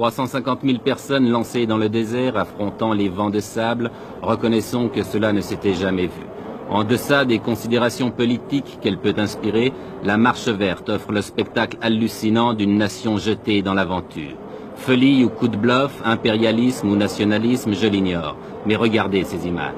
350 000 personnes lancées dans le désert affrontant les vents de sable, reconnaissons que cela ne s'était jamais vu. En deçà des considérations politiques qu'elle peut inspirer, la Marche verte offre le spectacle hallucinant d'une nation jetée dans l'aventure. Folie ou coup de bluff, impérialisme ou nationalisme, je l'ignore. Mais regardez ces images.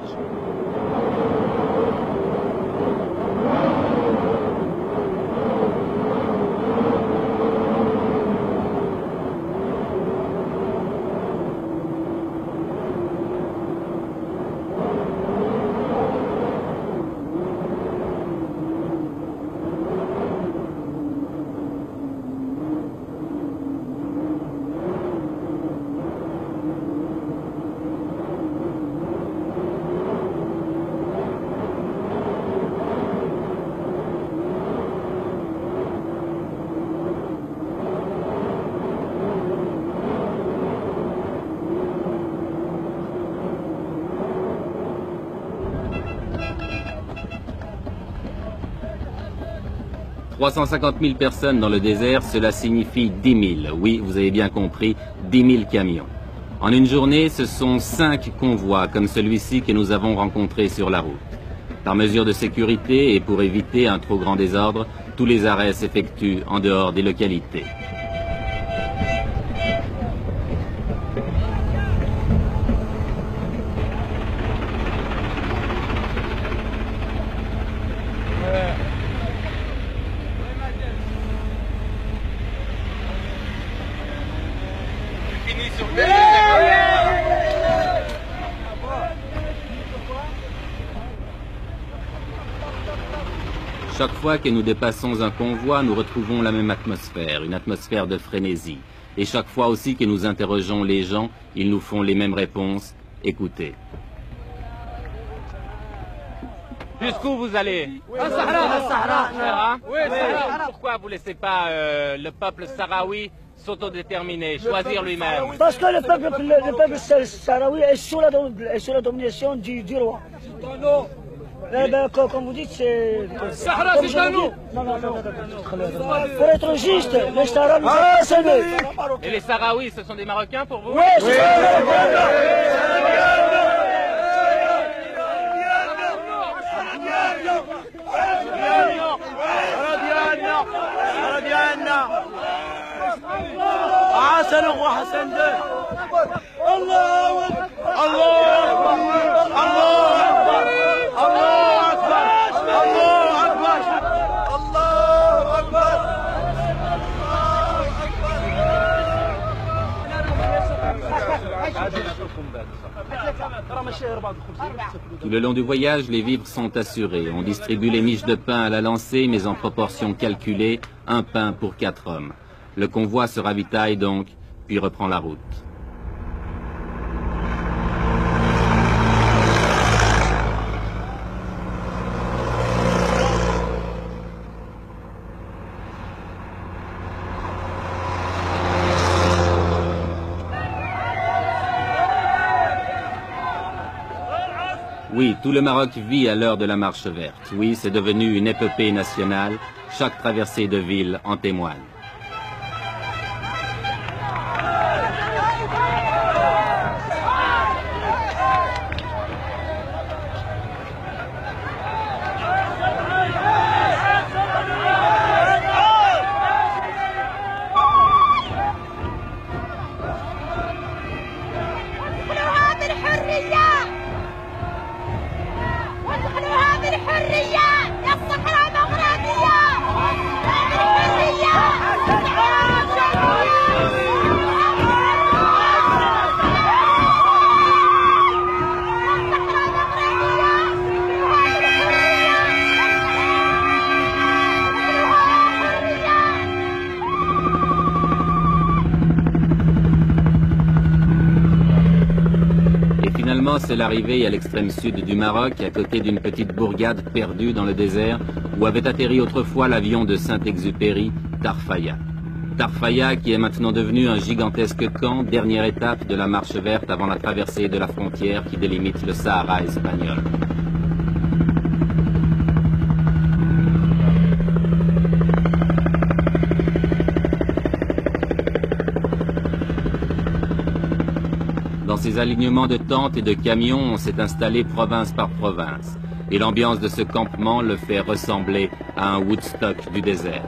« 350 000 personnes dans le désert, cela signifie 10 000. Oui, vous avez bien compris, 10 000 camions. En une journée, ce sont 5 convois comme celui-ci que nous avons rencontré sur la route. Par mesure de sécurité et pour éviter un trop grand désordre, tous les arrêts s'effectuent en dehors des localités. Chaque fois que nous dépassons un convoi, nous retrouvons la même atmosphère, une atmosphère de frénésie. Et chaque fois aussi que nous interrogeons les gens, ils nous font les mêmes réponses. Écoutez. Jusqu'où vous allez? Sahara. Pourquoi vous ne laissez pas le peuple sahraoui s'autodéterminer, choisir lui-même? Parce que le peuple sahraoui est sous la domination du roi. Comme vous dites, c'est... Sahara, c'est à nous. Non. Pour être juste, les Sahara nous ont sélectionnés. Et les Sahraouis, ce sont des Marocains pour vous? Oui, c'est Tout le long du voyage, les vivres sont assurés. On distribue les miches de pain à la lancée, mais en proportion calculée, un pain pour 4 hommes. Le convoi se ravitaille donc, puis reprend la route. Oui, tout le Maroc vit à l'heure de la Marche verte. Oui, c'est devenu une épopée nationale. Chaque traversée de ville en témoigne. C'est l'arrivée à l'extrême sud du Maroc, à côté d'une petite bourgade perdue dans le désert, où avait atterri autrefois l'avion de Saint-Exupéry, Tarfaya. Tarfaya qui est maintenant devenu un gigantesque camp, dernière étape de la Marche verte avant la traversée de la frontière qui délimite le Sahara espagnol. Dans ces alignements de tentes et de camions, on s'est installé province par province. Et l'ambiance de ce campement le fait ressembler à un Woodstock du désert.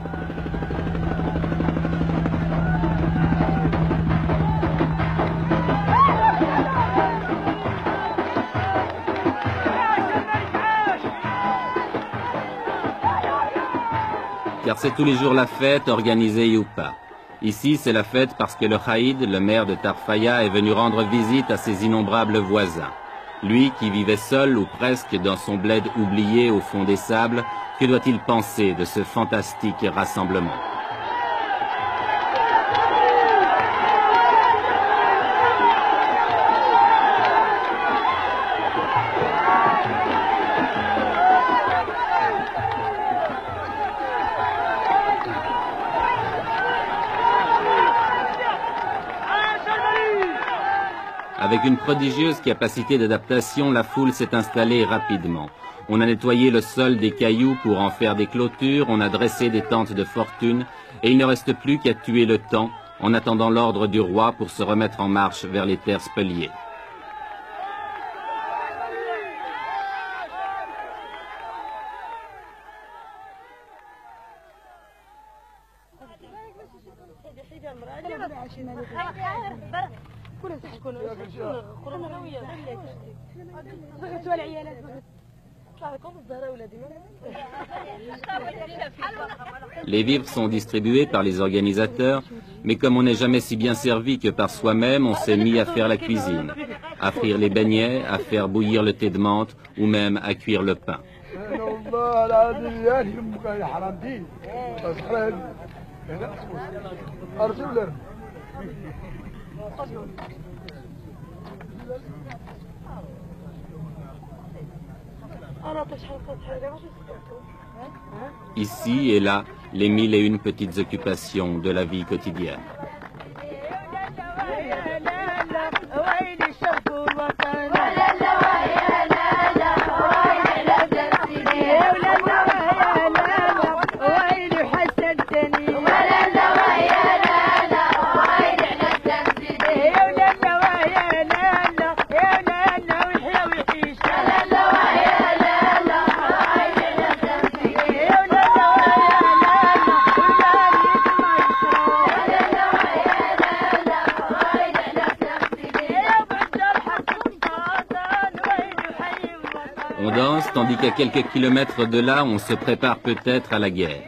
Car c'est tous les jours la fête, organisée ou pas. Ici, c'est la fête parce que le Khaïd, le maire de Tarfaya, est venu rendre visite à ses innombrables voisins. Lui, qui vivait seul ou presque dans son bled oublié au fond des sables, que doit-il penser de ce fantastique rassemblement ? Avec une prodigieuse capacité d'adaptation, la foule s'est installée rapidement. On a nettoyé le sol des cailloux pour en faire des clôtures, on a dressé des tentes de fortune, et il ne reste plus qu'à tuer le temps en attendant l'ordre du roi pour se remettre en marche vers les terres spoliées. Les vivres sont distribués par les organisateurs, mais comme on n'est jamais si bien servi que par soi-même, on s'est mis à faire la cuisine, à frire les beignets, à faire bouillir le thé de menthe ou même à cuire le pain. Ici et là, les 1001 petites occupations de la vie quotidienne. On danse, tandis qu'à quelques kilomètres de là, on se prépare peut-être à la guerre.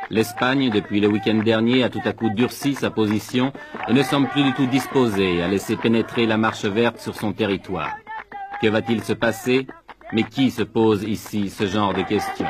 L'Espagne, depuis le week-end dernier, a tout à coup durci sa position et ne semble plus du tout disposée à laisser pénétrer la marche verte sur son territoire. Que va-t-il se passer? Mais qui se pose ici ce genre de questions?